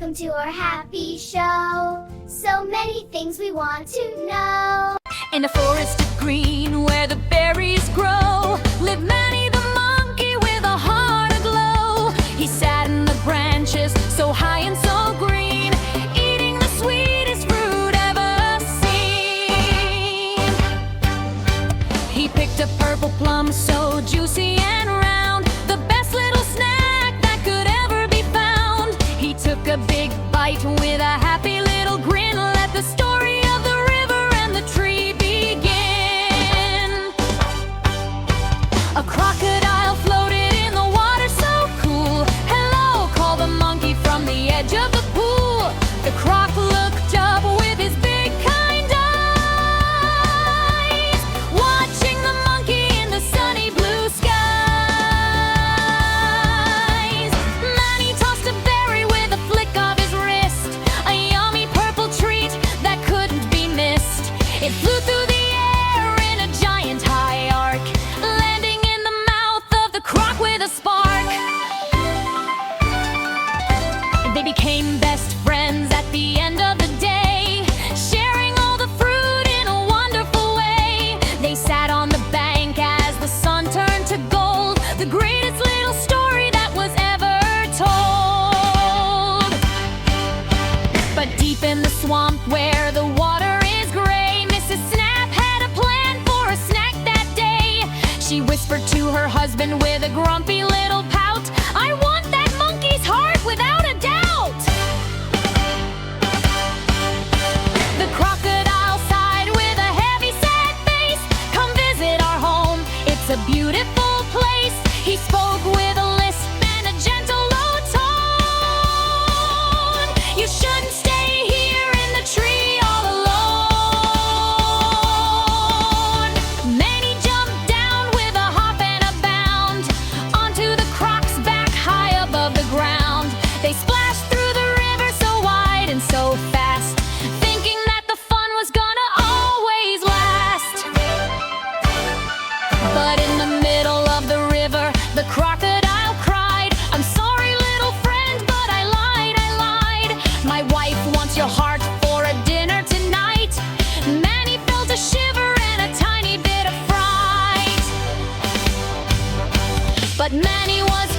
welcome to our happy show. So many things we want to know. In a forest of green where the berries grow, lived Manny the monkey with a heart aglow. He sat in the branches so high and so green, eating the sweetest fruit ever seen. He picked a purple plum so juicy and round, the best little snack that could ever be found. He took a big bite with a happy little grin. Let the story of the river and the tree begin. A crocodile floated in the water so cool. Hello, called the monkey from the edge of the pool. The croc looked up with his big kind eyes, watching the monkey in the sunny blue skies. Manny tossed a berry with a flick of his wrist, a yummy purple treat that couldn't be missed. It flew through the air in a giant high arc, landing in the mouth of the croc with a spark. They became best friends at the end of the day, sharing all the fruit in a wonderful way. They sat on the bank as the sun turned to gold, the greatest little story that was ever told. But deep in the swamp where the water is gray, Mrs. Snap had a plan for a snack that day. She whispered to her husband with a grumpy little pout, I want that monkey's heart without a doubt. The crocodile sighed with a heavy sad face, come visit our home, it's a beautiful place. He spoke with a lisp and a gentle low tone, you shouldn't stay here in the tree all alone. Manny jumped down with a hop and a bound onto the croc's back high above the ground. They splashed through the river so wide and so fast, thinking that the fun was gonna always last. But in the middle of the river, the crocodile cried, I'm sorry, little friend, but I lied. My wife wants your heart for a dinner tonight. Manny felt a shiver and a tiny bit of fright. But Manny was